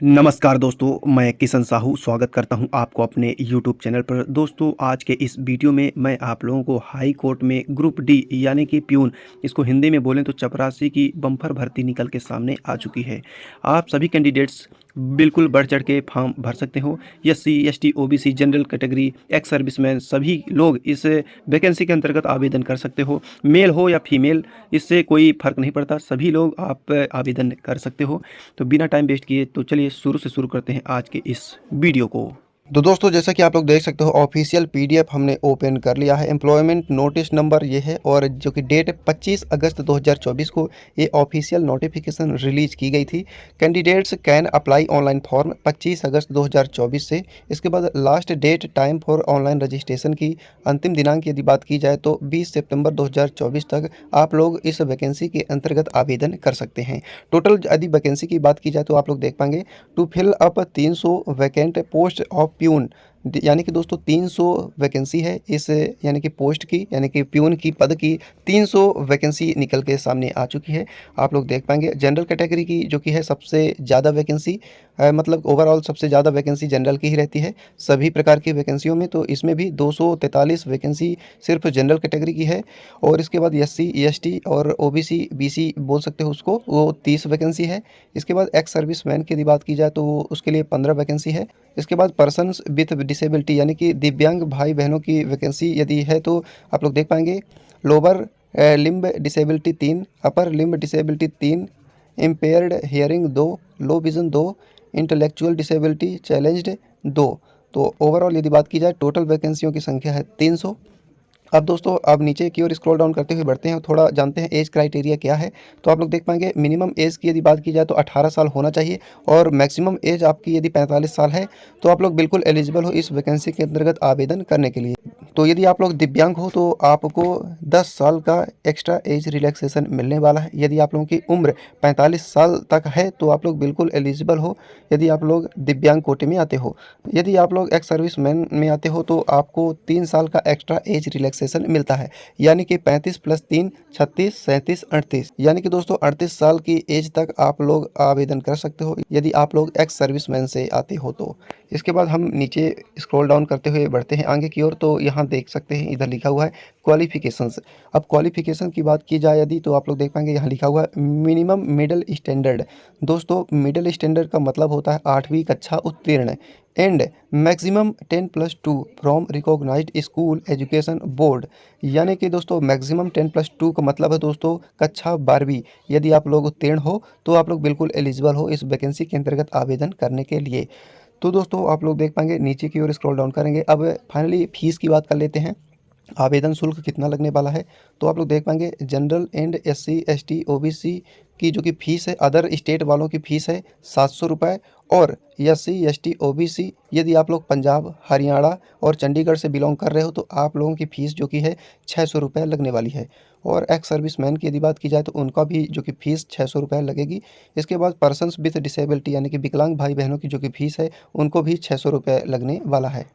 नमस्कार दोस्तों, मैं किशन साहू स्वागत करता हूं आपको अपने यूट्यूब चैनल पर। दोस्तों, आज के इस वीडियो में मैं आप लोगों को हाई कोर्ट में ग्रुप डी यानी कि प्यून, इसको हिंदी में बोलें तो चपरासी की बम्पर भर्ती निकल के सामने आ चुकी है। आप सभी कैंडिडेट्स बिल्कुल बढ़ चढ़ के फॉर्म भर सकते हो। SC, ST, OBC, general category, ex serviceman सभी लोग इस वैकेंसी के अंतर्गत आवेदन कर सकते हो। मेल हो या फीमेल, इससे कोई फ़र्क नहीं पड़ता, सभी लोग आप आवेदन कर सकते हो। तो बिना टाइम वेस्ट किए तो चलिए शुरू से शुरू करते हैं आज के इस वीडियो को। तो दोस्तों, जैसा कि आप लोग देख सकते हो, ऑफिशियल पीडीएफ हमने ओपन कर लिया है। एम्प्लॉयमेंट नोटिस नंबर ये है और जो कि डेट 25 अगस्त 2024 को ये ऑफिशियल नोटिफिकेशन रिलीज की गई थी। Candidates can apply online form 25 August 2024 से। इसके बाद last date time for online registration की अंतिम दिनांक यदि बात की जाए तो 20 सितंबर 2024 तक आप लोग इस वैकेंसी के अंतर्गत आवेदन कर सकते हैं। टोटल यदि वैकेंसी की बात की जाए तो आप लोग देख पाएंगे to fill up 300 vacant post of peon, यानी कि दोस्तों 300 वैकेंसी है इस यानी कि पोस्ट की, यानी कि प्यून की पद की 300 वैकेंसी निकल के सामने आ चुकी है। आप लोग देख पाएंगे जनरल कैटेगरी की जो कि है सबसे ज़्यादा वैकेंसी, मतलब ओवरऑल सबसे ज़्यादा वैकेंसी जनरल की ही रहती है सभी प्रकार की वैकेंसियों में। तो इसमें भी 243 वैकेंसी सिर्फ जनरल कैटेगरी की है। और इसके बाद एससी, एसटी और ओबीसी, बीसी बोल सकते हो उसको, वो 30 वैकेंसी है। इसके बाद एक्स सर्विस मैन की यदि बात की जाए तो उसके लिए 15 वैकेंसी है। इसके बाद पर्सन्स विथ डिसेबिलिटी यानी कि दिव्यांग भाई बहनों की वैकेंसी यदि है तो आप लोग देख पाएंगे lower limb disability 3, upper limb disability 3, impaired hearing 2, low vision 2, intellectual disability challenged 2। तो ओवरऑल यदि बात की जाए टोटल वैकेंसियों की संख्या है 300। अब दोस्तों, अब नीचे की ओर स्क्रॉल डाउन करते हुए बढ़ते हैं और थोड़ा जानते हैं एज क्राइटेरिया क्या है। तो आप लोग देख पाएंगे मिनिमम एज की यदि बात की जाए तो 18 साल होना चाहिए और मैक्सिमम एज आपकी यदि 45 साल है तो आप लोग बिल्कुल एलिजिबल हो इस वैकेंसी के अंतर्गत आवेदन करने के लिए। तो यदि आप लोग दिव्यांग हो तो आपको 10 साल का एक्स्ट्रा एज रिलैक्सेशन मिलने वाला है। यदि आप लोगों की उम्र 45 साल तक है तो आप लोग बिल्कुल एलिजिबल हो यदि आप लोग दिव्यांग कोटे में आते हो। यदि आप लोग एक्स सर्विस मैन में आते हो तो आपको 3 साल का एक्स्ट्रा एज रिलैक्सेशन मिलता है, यानी कि 35 + 3 36 37 38, यानी कि दोस्तों 38 साल की एज तक आप लोग आवेदन कर सकते हो यदि आप लोग एक्स सर्विस मैन से आते हो तो। इसके बाद हम नीचे स्क्रॉल डाउन करते हुए बढ़ते हैं आगे की ओर। तो यहाँ देख सकते हैं इधर लिखा हुआ है क्वालिफिकेशंस। अब क्वालिफिकेशन की बात की जाए यदि तो आप लोग देख पाएंगे यहाँ लिखा हुआ है मिनिमम मिडिल स्टैंडर्ड। दोस्तों, मिडिल स्टैंडर्ड का मतलब होता है 8वीं कक्षा उत्तीर्ण and maximum 10+2 from recognised school education board, यानी कि दोस्तों मैक्सिमम 10+2 का मतलब है दोस्तों कक्षा 12वीं। यदि आप लोग उत्तीर्ण हो तो आप लोग बिल्कुल एलिजिबल हो इस वैकेंसी के अंतर्गत आवेदन करने के लिए। तो दोस्तों, आप लोग देख पाएंगे नीचे की ओर स्क्रॉल डाउन करेंगे। अब फाइनली फीस की बात कर लेते हैं, आवेदन शुल्क कितना लगने वाला है। तो आप लोग देख पाएंगे general and SC, ST, OBC की जो कि फ़ीस है, अदर स्टेट वालों की फ़ीस है 700 रुपये। और एससी, एसटी, ओबीसी यदि आप लोग पंजाब, हरियाणा और चंडीगढ़ से बिलोंग कर रहे हो तो आप लोगों की फ़ीस जो कि है 600 रुपये लगने वाली है। और एक्स सर्विसमैन की यदि बात की जाए तो उनका भी जो कि फ़ीस 600 रुपये लगेगी। इसके बाद पर्सन्स विथ डिसेबिलिटी यानी कि विकलांग भाई बहनों की जो कि फ़ीस है उनको भी 600 रुपये लगने वाला है।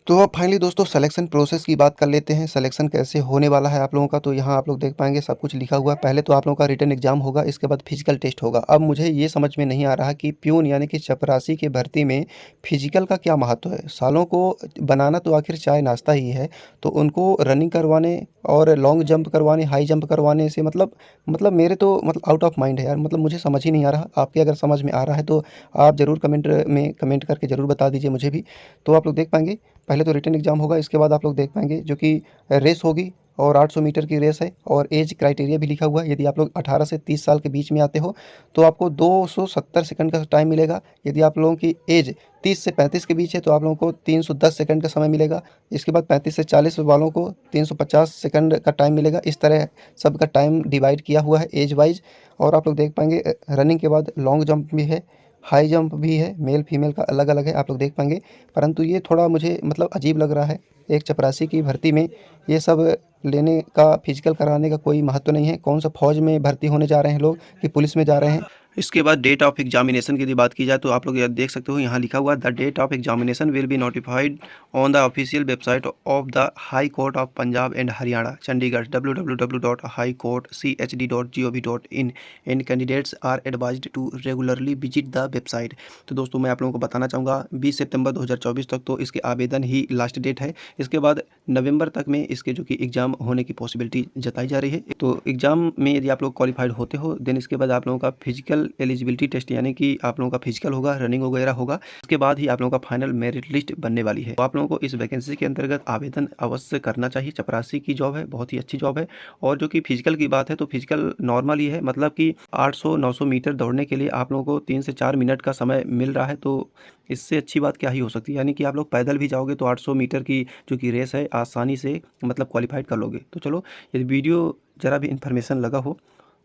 तो अब फाइनली दोस्तों सिलेक्शन प्रोसेस की बात कर लेते हैं, सिलेक्शन कैसे होने वाला है आप लोगों का। तो यहाँ आप लोग देख पाएंगे सब कुछ लिखा हुआ है। पहले तो आप लोगों का रिटन एग्जाम होगा, इसके बाद फिजिकल टेस्ट होगा। अब मुझे ये समझ में नहीं आ रहा कि प्यून यानी कि चपरासी की भर्ती में फिजिकल का क्या महत्व है। सालों को बनाना तो आखिर चाय नाश्ता ही है, तो उनको रनिंग करवाने और लॉन्ग जंप करवाने, हाई जंप करवाने से मतलब मेरे तो मतलब आउट ऑफ माइंड है यार। मतलब मुझे समझ ही नहीं आ रहा। आपके अगर समझ में आ रहा है तो आप ज़रूर कमेंट में कमेंट करके ज़रूर बता दीजिए मुझे भी। तो आप लोग देख पाएंगे पहले तो रिटन एग्जाम होगा, इसके बाद आप लोग देख पाएंगे जो कि रेस होगी और 800 मीटर की रेस है। और एज क्राइटेरिया भी लिखा हुआ है, यदि आप लोग 18 से 30 साल के बीच में आते हो तो आपको 270 सेकंड का टाइम मिलेगा। यदि आप लोगों की एज 30 से 35 के बीच है तो आप लोगों को 310 सेकंड का समय मिलेगा। इसके बाद 35 से 40 वालों को 350 सेकंड का टाइम मिलेगा। इस तरह सबका टाइम डिवाइड किया हुआ है एज वाइज। और आप लोग देख पाएंगे रनिंग के बाद लॉन्ग जंप भी है, हाई जंप भी है, मेल फीमेल का अलग अलग है, आप लोग देख पाएंगे। परंतु ये थोड़ा मुझे मतलब अजीब लग रहा है, एक चपरासी की भर्ती में ये सब लेने का, फिजिकल कराने का कोई महत्व नहीं है। कौन सा फौज में भर्ती होने जा रहे हैं लोग कि पुलिस में जा रहे हैं। इसके बाद डेट ऑफ एग्जामिनेशन की यदि बात की जाए तो आप लोग यह देख सकते हो, यहाँ लिखा हुआ the date of examination will be notified on the official website of the high court of Punjab and Haryana Chandigarh www.highcourtchd.gov.in and candidates are advised to regularly visit the website. तो दोस्तों मैं आप लोगों को बताना चाहूँगा 20 सितंबर 2024 तक तो इसके आवेदन ही लास्ट डेट है। इसके बाद नवंबर तक में इसके जो कि एग्ज़ाम होने की पॉसिबिलिटी जताई जा रही है। तो एग्ज़ाम में यदि आप लोग क्वालिफाइड होते हो देन इसके बाद आप लोगों का फिजिकल एलिजिबिलिटी टेस्ट यानी कि आप लोगों का फिजिकल होगा, रनिंग वगैरह होगा। उसके बाद ही आप लोगों का फाइनल मेरिट लिस्ट बनने वाली है। तो आप लोगों को इस वैकेंसी के अंतर्गत आवेदन अवश्य करना चाहिए। चपरासी की जॉब है, बहुत ही अच्छी जॉब है। और जो कि फिजिकल की बात है तो फिजिकल नॉर्मल ही है, मतलब कि 800-900 मीटर दौड़ने के लिए आप लोगों को 3 से 4 मिनट का समय मिल रहा है। तो इससे अच्छी बात क्या ही हो सकती है। यानी कि आप लोग पैदल भी जाओगे तो 800 मीटर की जो कि रेस है आसानी से मतलब क्वालिफाइड कर लोगे। तो चलो, यदि वीडियो ज़रा भी इन्फॉर्मेशन लगा हो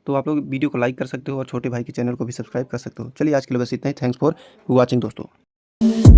तो आप लोग वीडियो को लाइक कर सकते हो और छोटे भाई के चैनल को भी सब्सक्राइब कर सकते हो। चलिए आज के लिए बस इतना ही। थैंक्स फॉर वॉचिंग दोस्तों।